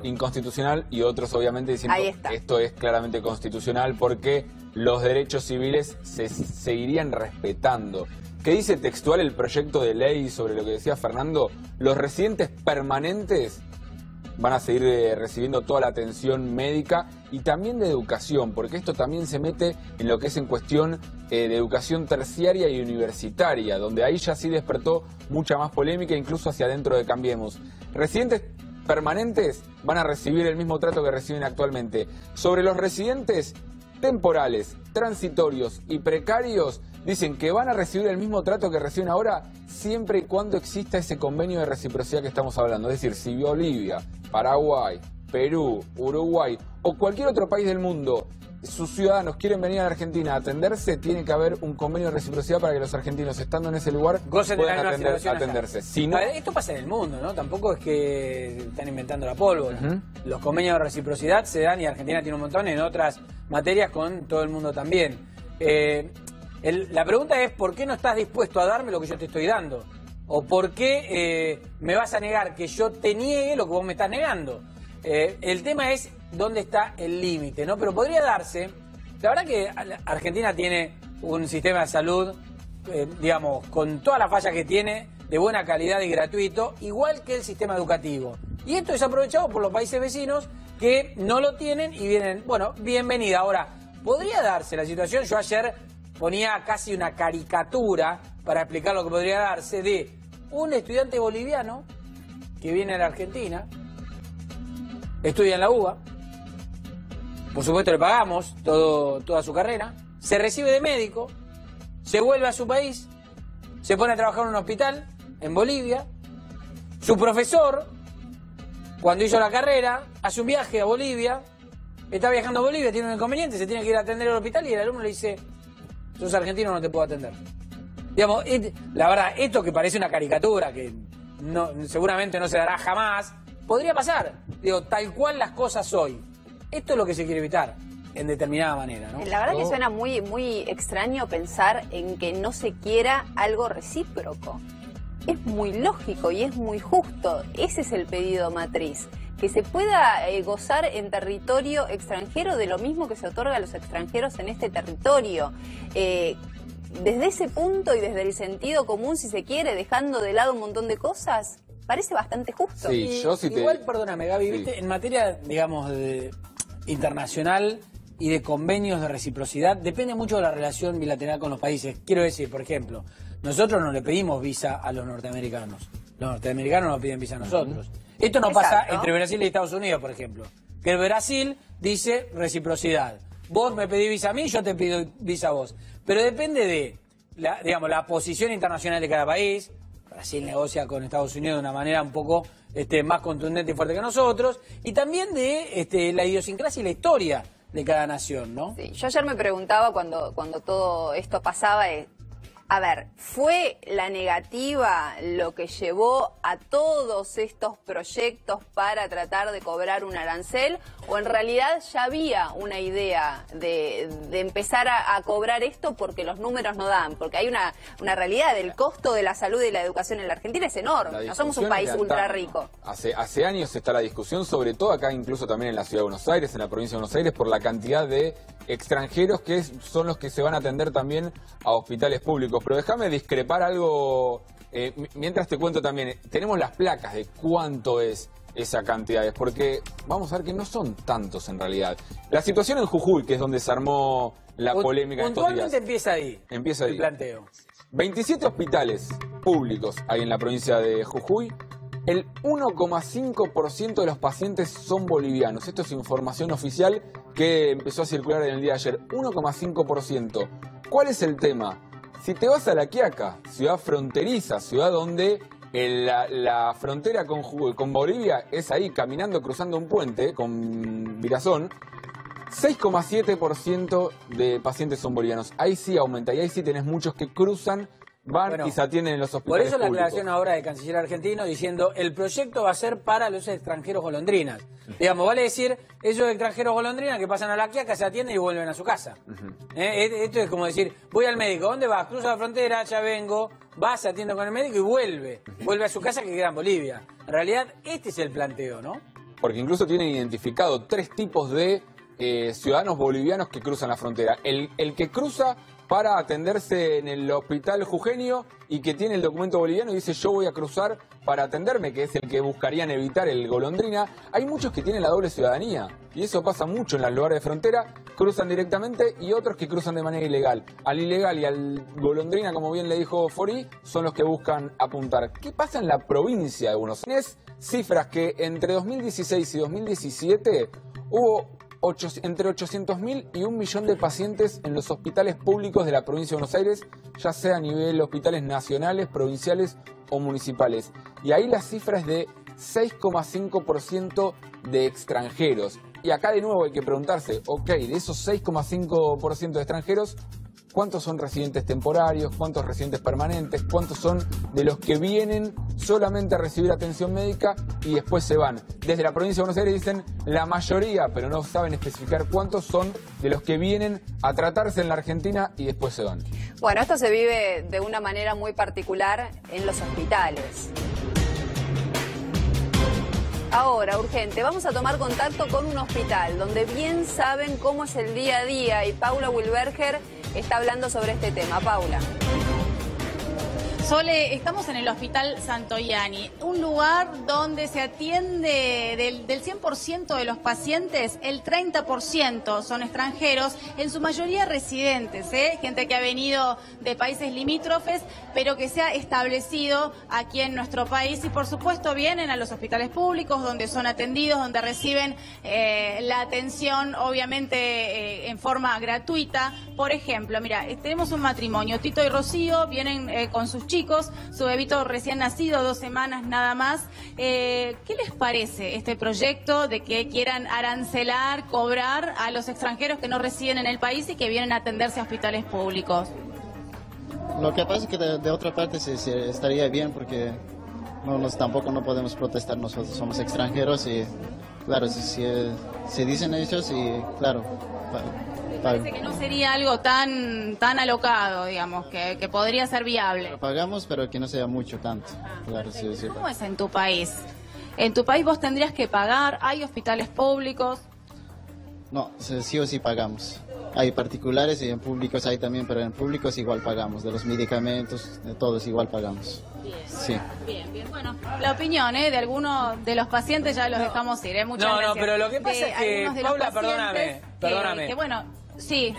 Inconstitucional, y otros obviamente diciendo esto es claramente constitucional porque los derechos civiles se seguirían respetando. ¿Qué dice textual el proyecto de ley sobre lo que decía Fernando? Los residentes permanentes van a seguir recibiendo toda la atención médica y también de educación, porque esto también se mete en lo que es en cuestión de educación terciaria y universitaria, donde ahí ya sí despertó mucha más polémica, incluso hacia adentro de Cambiemos. Residentes permanentes van a recibir el mismo trato que reciben actualmente. Sobre los residentes temporales, transitorios y precarios, dicen que van a recibir el mismo trato que reciben ahora siempre y cuando exista ese convenio de reciprocidad que estamos hablando. Es decir, si Bolivia, Paraguay, Perú, Uruguay o cualquier otro país del mundo, sus ciudadanos quieren venir a la Argentina a atenderse, tiene que haber un convenio de reciprocidad para que los argentinos, estando en ese lugar, puedan atenderse. Si no... Esto pasa en el mundo, ¿no? Tampoco es que están inventando la pólvora. Los convenios de reciprocidad se dan, y Argentina tiene un montón en otras materias con todo el mundo también. La pregunta es, ¿por qué no estás dispuesto a darme lo que yo te estoy dando? ¿O por qué me vas a negar que yo te niegue lo que vos me estás negando? El tema es dónde está el límite, ¿no? Pero podría darse. La verdad que Argentina tiene un sistema de salud, digamos, con todas las fallas que tiene, de buena calidad y gratuito, igual que el sistema educativo. Y esto es aprovechado por los países vecinos que no lo tienen y vienen, bueno, bienvenida. Ahora, podría darse la situación, yo ayer ponía casi una caricatura para explicar lo que podría darse, de un estudiante boliviano que viene a la Argentina, estudia en la UBA, por supuesto le pagamos toda su carrera, se recibe de médico, se vuelve a su país, se pone a trabajar en un hospital en Bolivia, su profesor, cuando hizo la carrera, hace un viaje a Bolivia, está viajando a Bolivia, tiene un inconveniente, se tiene que ir a atender al hospital y el alumno le dice: sos argentino, no te puedo atender. Digamos, la verdad, esto que parece una caricatura, que seguramente no se dará jamás, podría pasar. Digo, tal cual las cosas hoy. Esto es lo que se quiere evitar, en determinada manera, ¿no? La verdad que suena muy extraño pensar en que no se quiera algo recíproco. Es muy lógico y es muy justo. Ese es el pedido matriz. Que se pueda gozar en territorio extranjero de lo mismo que se otorga a los extranjeros en este territorio. Desde ese punto y desde el sentido común, si se quiere, dejando de lado un montón de cosas, parece bastante justo. Sí, igual, perdóname, Gaby, ¿viste? En materia, digamos, internacional y de convenios de reciprocidad, depende mucho de la relación bilateral con los países. Quiero decir, por ejemplo, nosotros no le pedimos visa a los norteamericanos. Los norteamericanos nos piden visa a nosotros. Esto no pasa entre Brasil y Estados Unidos, por ejemplo. Que el Brasil dice reciprocidad. Vos me pedís visa a mí, yo te pido visa a vos. Pero depende de, la posición internacional de cada país. Brasil negocia con Estados Unidos de una manera un poco más contundente y fuerte que nosotros. Y también de la idiosincrasia y la historia de cada nación, ¿no? Sí, yo ayer me preguntaba cuando todo esto pasaba, a ver, ¿fue la negativa lo que llevó a todos estos proyectos para tratar de cobrar un arancel? ¿O en realidad ya había una idea de empezar a cobrar esto porque los números no dan? Porque hay una realidad, el costo de la salud y la educación en la Argentina es enorme. No somos un país ultra rico. Hace años está la discusión, sobre todo acá, incluso también en la Ciudad de Buenos Aires, en la provincia de Buenos Aires, por la cantidad de extranjeros que son los que se van a atender también a hospitales públicos. Pero déjame discrepar algo, mientras te cuento también, tenemos las placas de cuánto es esa cantidad, porque vamos a ver que no son tantos en realidad. La situación en Jujuy, que es donde se armó la polémica estos días. Puntualmente empieza ahí. Empieza ahí. El planteo. 27 hospitales públicos hay en la provincia de Jujuy. El 1,5% de los pacientes son bolivianos. Esto es información oficial que empezó a circular en el día de ayer. 1,5%. ¿Cuál es el tema? Si te vas a La Quiaca, ciudad fronteriza, ciudad donde la frontera con Bolivia es ahí, caminando, cruzando un puente con Virazón, 6,7% de pacientes son bolivianos. Ahí sí aumenta y ahí sí tenés muchos que cruzan, van y se atienden en los hospitales públicos. Por eso la aclaración públicos. ahora del canciller argentino diciendo el proyecto va a ser para los extranjeros golondrinas. Digamos, vale decir, esos extranjeros golondrinas que pasan a La Quiaca, se atienden y vuelven a su casa. Esto es como decir, voy al médico, ¿dónde vas? Cruza la frontera, ya vengo, va, se atiende con el médico y vuelve a su casa que queda en Bolivia. En realidad, este es el planteo, ¿no? porque incluso tienen identificado 3 tipos de ciudadanos bolivianos que cruzan la frontera. El que cruza para atenderse en el hospital jujeño y que tiene el documento boliviano y dice yo voy a cruzar para atenderme, que es el que buscarían evitar el golondrina. Hay muchos que tienen la doble ciudadanía y eso pasa mucho en los lugares de frontera, cruzan directamente y otros que cruzan de manera ilegal. Al ilegal y al golondrina, como bien le dijo Fori, son los que buscan apuntar. ¿Qué pasa en la provincia de Buenos Aires? Cifras que entre 2016 y 2017 hubo entre 800.000 y 1 millón de pacientes en los hospitales públicos de la provincia de Buenos Aires, ya sea a nivel hospitales nacionales, provinciales o municipales. Y ahí la cifra es de 6,5% de extranjeros. Y acá de nuevo hay que preguntarse, ok, de esos 6,5% de extranjeros, ¿cuántos son residentes temporarios? ¿Cuántos residentes permanentes? ¿Cuántos son de los que vienen solamente a recibir atención médica y después se van? Desde la provincia de Buenos Aires dicen la mayoría, pero no saben especificar cuántos son de los que vienen a tratarse en la Argentina y después se van. Bueno, esto se vive de una manera muy particular en los hospitales. Ahora, urgente, vamos a tomar contacto con un hospital donde bien saben cómo es el día a día y Paula Wilberger está hablando sobre este tema. Paula. Sole, estamos en el Hospital Santoyani, un lugar donde se atiende del 100% de los pacientes, el 30% son extranjeros, en su mayoría residentes, gente que ha venido de países limítrofes, pero que se ha establecido aquí en nuestro país y por supuesto vienen a los hospitales públicos donde son atendidos, donde reciben la atención obviamente en forma gratuita. Por ejemplo, mira, tenemos un matrimonio, Tito y Rocío, vienen con sus chicos, su bebito recién nacido, 2 semanas nada más. ¿Qué les parece este proyecto de que quieran arancelar, cobrar a los extranjeros que no residen en el país y que vienen a atenderse a hospitales públicos? Lo que pasa es que de otra parte se estaría bien porque tampoco no podemos protestar, nosotros somos extranjeros y claro, si dicen ellos y claro... Parece que no sería algo tan alocado, digamos, que podría ser viable. Lo pagamos, pero que no sea mucho, tanto. Claro, sí. ¿Cómo es en tu país? En tu país vos tendrías que pagar, ¿hay hospitales públicos? No, sí o sí pagamos. Hay particulares y en públicos hay también, pero en públicos igual pagamos. De los medicamentos, de todos igual pagamos. Bien, sí. Bien. Bueno, la opinión de algunos de los pacientes ya los dejamos ir, muchas gracias. No, pero lo que pasa es que, Paula, perdóname. Que bueno, sí.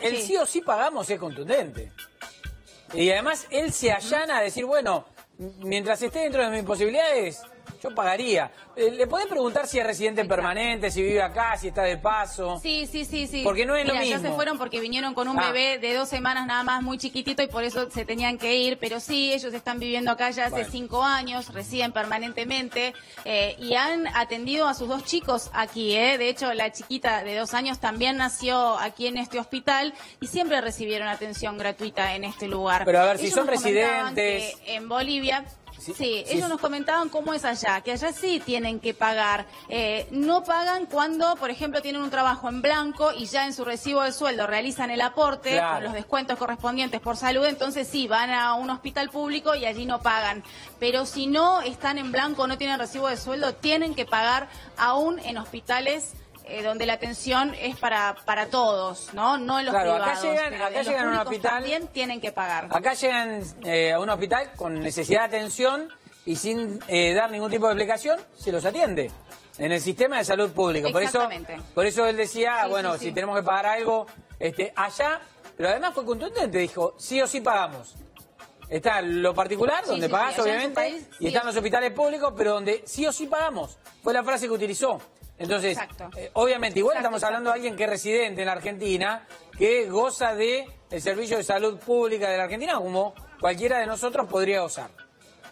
El sí o sí pagamos es contundente. Y además él se allana a decir, bueno, mientras esté dentro de mis posibilidades, yo pagaría. ¿Le podés preguntar si es residente permanente, si vive acá, si está de paso? Sí. Porque no es lo mismo. Ya se fueron porque vinieron con un bebé de 2 semanas nada más, muy chiquitito, y por eso se tenían que ir. Pero sí, ellos están viviendo acá ya hace 5 años, residen permanentemente y han atendido a sus 2 chicos aquí. De hecho, la chiquita de 2 años también nació aquí en este hospital y siempre recibieron atención gratuita en este lugar. Pero a ver, si son residentes... En Bolivia... Sí, ellos nos comentaban cómo es allá, que allá sí tienen que pagar. No pagan cuando, por ejemplo, tienen un trabajo en blanco y ya en su recibo de sueldo realizan el aporte con los descuentos correspondientes por salud, entonces sí, van a un hospital público y allí no pagan. Pero si no están en blanco, no tienen recibo de sueldo, tienen que pagar aún en hospitales donde la atención es para todos, ¿no? No en los privados. Acá llegan a un hospital, también tienen que pagar. Acá llegan a un hospital con necesidad de atención y sin dar ningún tipo de explicación, se los atiende en el sistema de salud público. Por eso él decía, si tenemos que pagar algo allá, pero además fue contundente, dijo, sí o sí pagamos. Está lo particular, donde pagás obviamente, y están los hospitales públicos, pero donde sí o sí pagamos. Fue la frase que utilizó. Entonces, obviamente, igual estamos hablando de alguien que es residente en la Argentina, que goza de el servicio de salud pública de la Argentina, como cualquiera de nosotros podría gozar.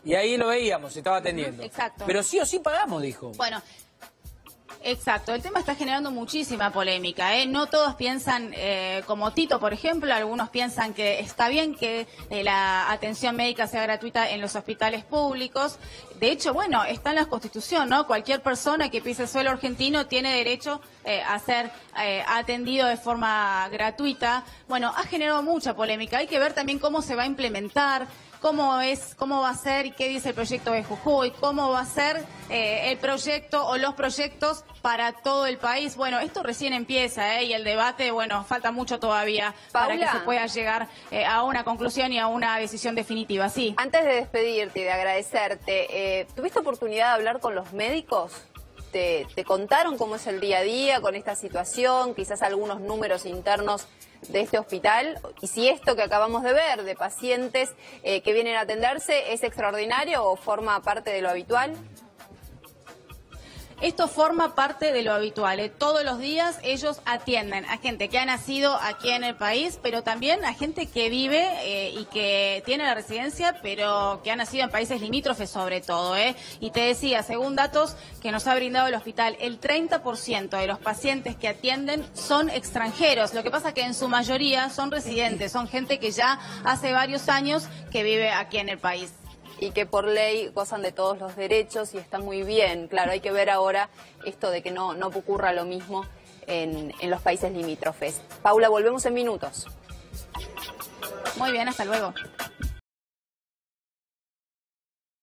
Y ahí lo veíamos, se estaba atendiendo. Pero sí o sí pagamos, dijo. Bueno, exacto, el tema está generando muchísima polémica, No todos piensan como Tito, por ejemplo, algunos piensan que está bien que la atención médica sea gratuita en los hospitales públicos. De hecho, está en la Constitución, ¿no? Cualquier persona que pise suelo argentino tiene derecho a ser atendido de forma gratuita. Bueno, ha generado mucha polémica. Hay que ver también cómo se va a implementar. cómo va a ser y qué dice el proyecto de Jujuy, cómo va a ser el proyecto o los proyectos para todo el país. Bueno, esto recién empieza, y el debate, bueno, falta mucho todavía para que se pueda llegar a una conclusión y a una decisión definitiva. Sí. Antes de despedirte y de agradecerte, ¿tuviste oportunidad de hablar con los médicos? ¿Te contaron cómo es el día a día con esta situación? Quizás algunos números internos de este hospital. Y si esto que acabamos de ver de pacientes que vienen a atenderse es extraordinario o forma parte de lo habitual. Esto forma parte de lo habitual. Todos los días ellos atienden a gente que ha nacido aquí en el país, pero también a gente que vive y que tiene la residencia, pero que ha nacido en países limítrofes sobre todo. Y te decía, según datos que nos ha brindado el hospital, el 30% de los pacientes que atienden son extranjeros. Lo que pasa que en su mayoría son residentes, son gente que ya hace varios años que vive aquí en el país. Y que por ley gozan de todos los derechos y está muy bien. Claro, hay que ver ahora esto de que no ocurra lo mismo en los países limítrofes. Paula, volvemos en minutos. Muy bien, hasta luego.